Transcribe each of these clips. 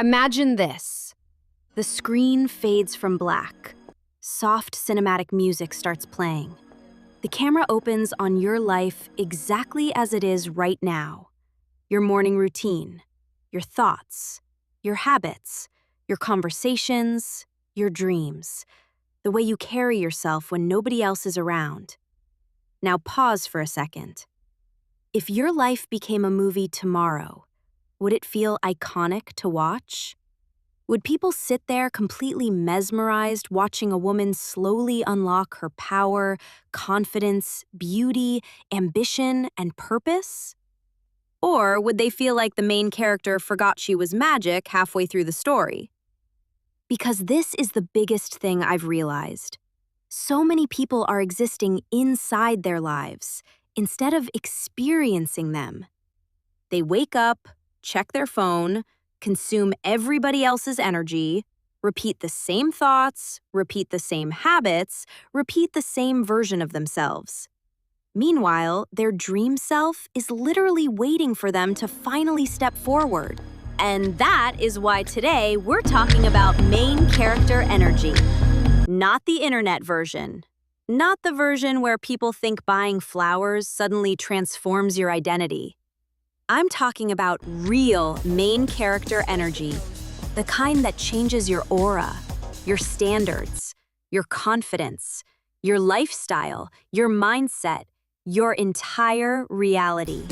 Imagine this. The screen fades from black. Soft cinematic music starts playing. The camera opens on your life exactly as it is right now. Your morning routine, your thoughts, your habits, your conversations, your dreams, the way you carry yourself when nobody else is around. Now pause for a second. If your life became a movie tomorrow, would it feel iconic to watch? Would people sit there completely mesmerized watching a woman slowly unlock her power, confidence, beauty, ambition, and purpose? Or would they feel like the main character forgot she was magic halfway through the story? Because this is the biggest thing I've realized. So many people are existing inside their lives instead of experiencing them. They wake up, check their phone, consume everybody else's energy, repeat the same thoughts, repeat the same habits, repeat the same version of themselves. Meanwhile, their dream self is literally waiting for them to finally step forward. And that is why today we're talking about main character energy. Not the internet version. Not the version where people think buying flowers suddenly transforms your identity. I'm talking about real main character energy, the kind that changes your aura, your standards, your confidence, your lifestyle, your mindset, your entire reality.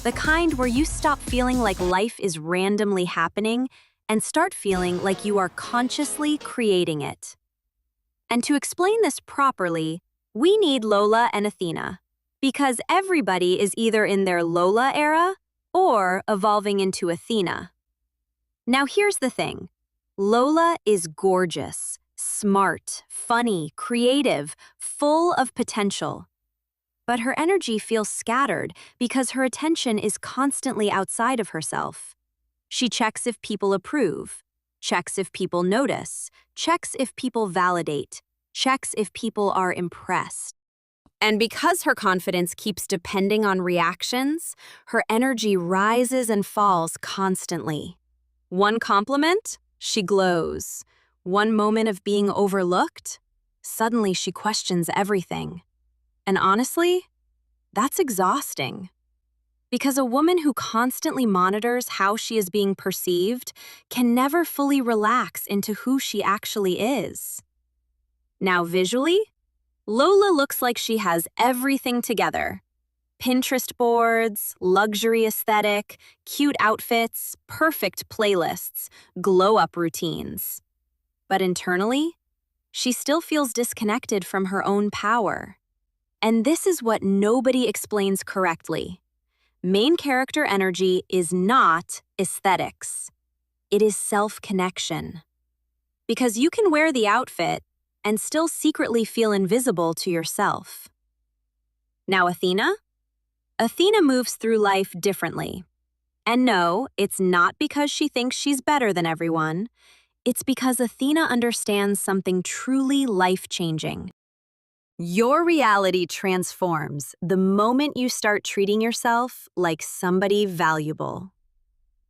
The kind where you stop feeling like life is randomly happening and start feeling like you are consciously creating it. And to explain this properly, we need Lola and Athena, because everybody is either in their Lola era or evolving into Athena. Now here's the thing. Lola is gorgeous, smart, funny, creative, full of potential. But her energy feels scattered because her attention is constantly outside of herself. She checks if people approve, checks if people notice, checks if people validate, checks if people are impressed. And because her confidence keeps depending on reactions, her energy rises and falls constantly. One compliment, she glows. One moment of being overlooked, suddenly she questions everything. And honestly, that's exhausting. Because a woman who constantly monitors how she is being perceived can never fully relax into who she actually is. Now visually, Lola looks like she has everything together. Pinterest boards, luxury aesthetic, cute outfits, perfect playlists, glow-up routines. But internally, she still feels disconnected from her own power. And this is what nobody explains correctly. Main character energy is not aesthetics. It is self-connection. Because you can wear the outfit and still secretly feel invisible to yourself. Now Athena? Athena moves through life differently. And no, it's not because she thinks she's better than everyone. It's because Athena understands something truly life-changing. Your reality transforms the moment you start treating yourself like somebody valuable.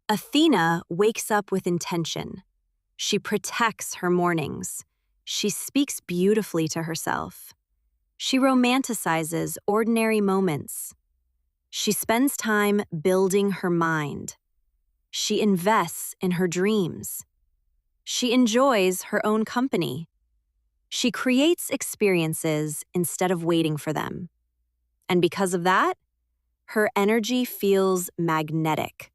Athena wakes up with intention. She protects her mornings. She speaks beautifully to herself. She romanticizes ordinary moments. She spends time building her mind. She invests in her dreams. She enjoys her own company. She creates experiences instead of waiting for them. And because of that, her energy feels magnetic.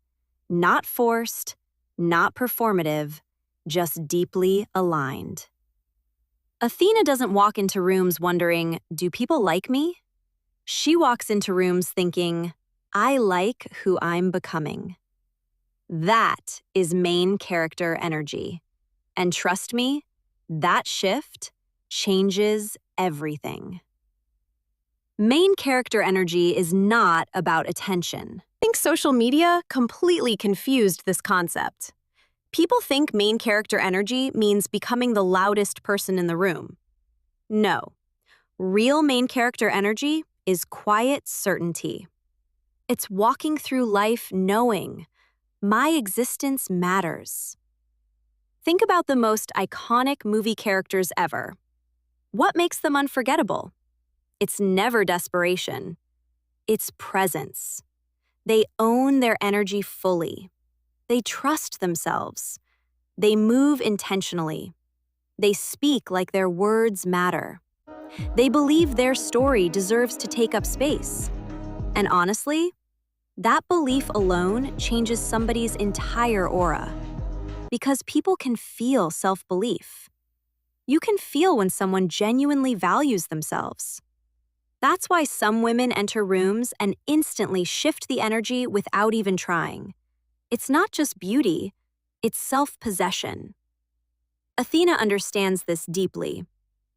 Not forced, not performative, just deeply aligned. Athena doesn't walk into rooms wondering, do people like me? She walks into rooms thinking, I like who I'm becoming. That is main character energy. And trust me, that shift changes everything. Main character energy is not about attention. I think social media completely confused this concept. People think main character energy means becoming the loudest person in the room. No. Real main character energy is quiet certainty. It's walking through life knowing My existence matters. Think about the most iconic movie characters ever. What makes them unforgettable? It's never desperation. It's presence. They own their energy fully. They trust themselves. They move intentionally. They speak like their words matter. They believe their story deserves to take up space. And honestly, that belief alone changes somebody's entire aura. Because people can feel self-belief. You can feel when someone genuinely values themselves. That's why some women enter rooms and instantly shift the energy without even trying. It's not just beauty, it's self-possession. Athena understands this deeply.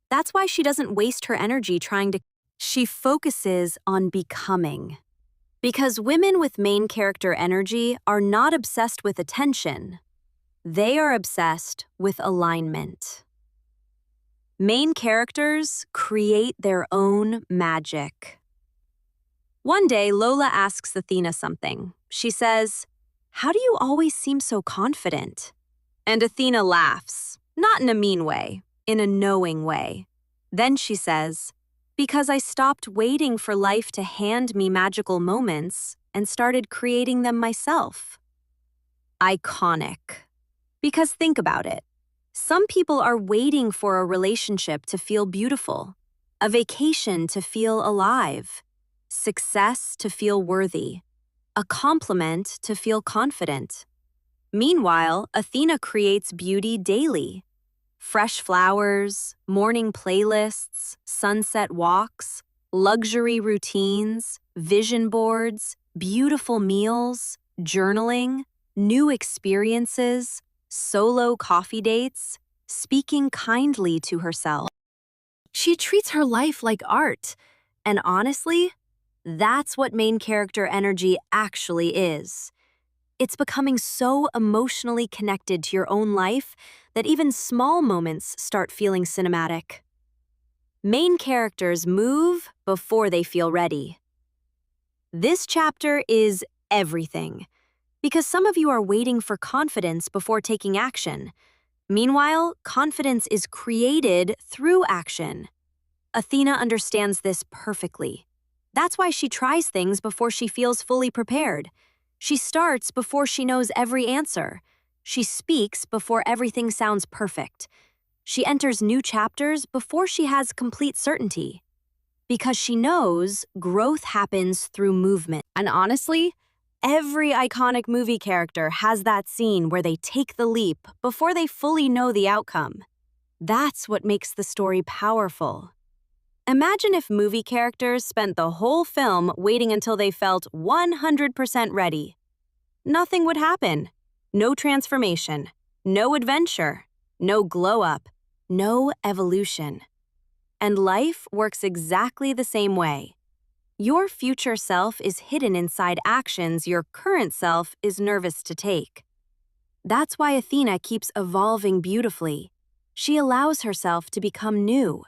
That's why she doesn't waste her energy trying to. She focuses on becoming. Because women with main character energy are not obsessed with attention. They are obsessed with alignment. Main characters create their own magic. One day, Lola asks Athena something. She says, "How do you always seem so confident?" And Athena laughs, not in a mean way, in a knowing way. Then she says, "Because I stopped waiting for life to hand me magical moments and started creating them myself." Iconic. Because think about it. Some people are waiting for a relationship to feel beautiful, a vacation to feel alive, success to feel worthy, a compliment to feel confident. Meanwhile, Athena creates beauty daily. Fresh flowers, morning playlists, sunset walks, luxury routines, vision boards, beautiful meals, journaling, new experiences, solo coffee dates, speaking kindly to herself. She treats her life like art. And honestly, that's what main character energy actually is. It's becoming so emotionally connected to your own life that even small moments start feeling cinematic. Main characters move before they feel ready. This chapter is everything, because some of you are waiting for confidence before taking action. Meanwhile, confidence is created through action. Athena understands this perfectly. That's why she tries things before she feels fully prepared. She starts before she knows every answer. She speaks before everything sounds perfect. She enters new chapters before she has complete certainty. Because she knows growth happens through movement. And honestly, every iconic movie character has that scene where they take the leap before they fully know the outcome. That's what makes the story powerful. Imagine if movie characters spent the whole film waiting until they felt 100% ready. Nothing would happen. No transformation, no adventure, no glow-up, no evolution. And life works exactly the same way. Your future self is hidden inside actions your current self is nervous to take. That's why Athena keeps evolving beautifully. She allows herself to become new.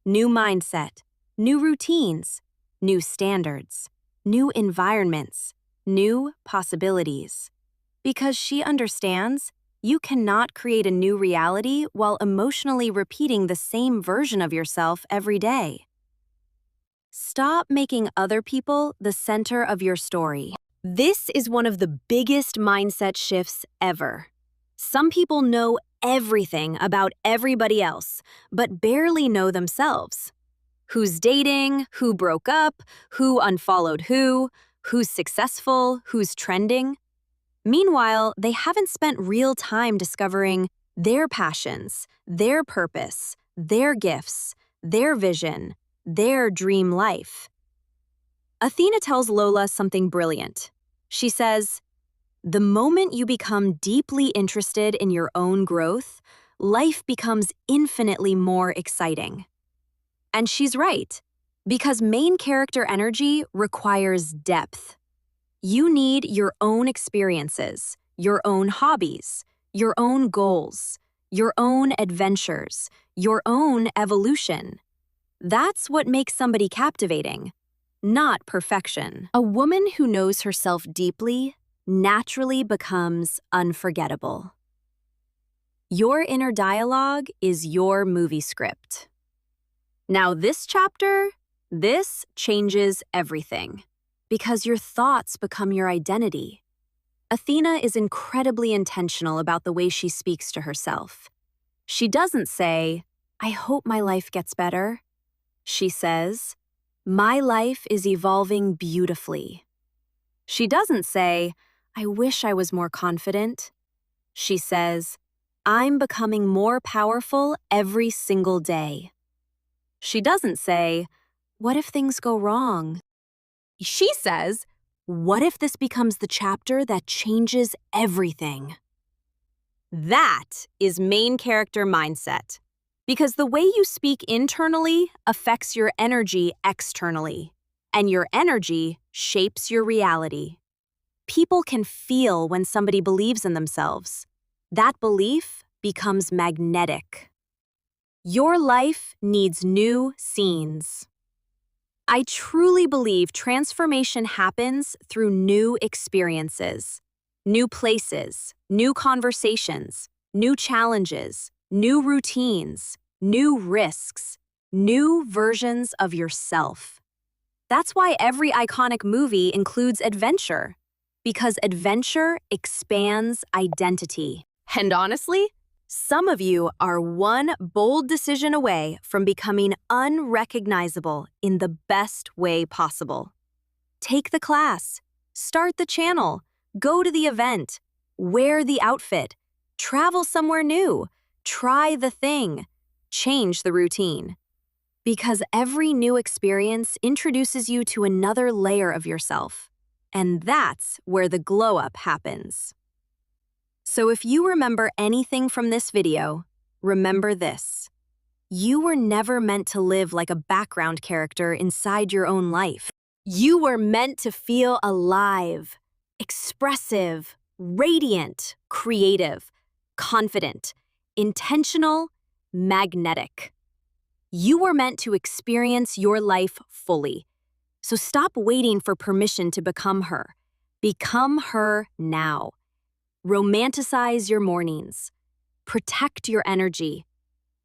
New mindset, new routines, new standards, new environments, new possibilities. Because she understands you cannot create a new reality while emotionally repeating the same version of yourself every day. Stop making other people the center of your story. This is one of the biggest mindset shifts ever. Some people know everything about everybody else, but barely know themselves. Who's dating, who broke up, who unfollowed who's successful, who's trending. Meanwhile, they haven't spent real time discovering their passions, their purpose, their gifts, their vision, their dream life. Athena tells Lola something brilliant. She says, "The moment you become deeply interested in your own growth, life becomes infinitely more exciting." And she's right, because main character energy requires depth. You need your own experiences, your own hobbies, your own goals, your own adventures, your own evolution. That's what makes somebody captivating, not perfection. A woman who knows herself deeply naturally becomes unforgettable. Your inner dialogue is your movie script. Now this chapter, this changes everything, because your thoughts become your identity. Athena is incredibly intentional about the way she speaks to herself. She doesn't say, "I hope my life gets better." She says, "My life is evolving beautifully." She doesn't say, "I wish I was more confident." She says, "I'm becoming more powerful every single day." She doesn't say, "What if things go wrong?" She says, "What if this becomes the chapter that changes everything?" That is main character mindset, because the way you speak internally affects your energy externally, and your energy shapes your reality. People can feel when somebody believes in themselves. That belief becomes magnetic. Your life needs new scenes. I truly believe transformation happens through new experiences, new places, new conversations, new challenges, new routines, new risks, new versions of yourself. That's why every iconic movie includes adventure, because adventure expands identity. And honestly, some of you are one bold decision away from becoming unrecognizable in the best way possible. Take the class, start the channel, go to the event, wear the outfit, travel somewhere new, try the thing, change the routine. Because every new experience introduces you to another layer of yourself, and that's where the glow-up happens. So if you remember anything from this video, remember this. You were never meant to live like a background character inside your own life. You were meant to feel alive, expressive, radiant, creative, confident, intentional, magnetic. You were meant to experience your life fully. So stop waiting for permission to become her. Become her now. Romanticize your mornings. Protect your energy.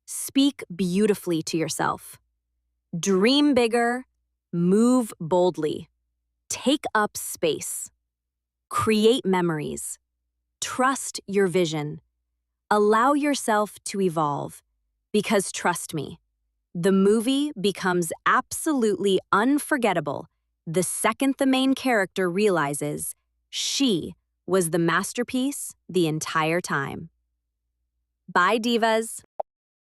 Speak beautifully to yourself. Dream bigger. Move boldly. Take up space. Create memories. Trust your vision. Allow yourself to evolve. Because trust me, the movie becomes absolutely unforgettable the second the main character realizes she was the masterpiece the entire time. Bye, divas.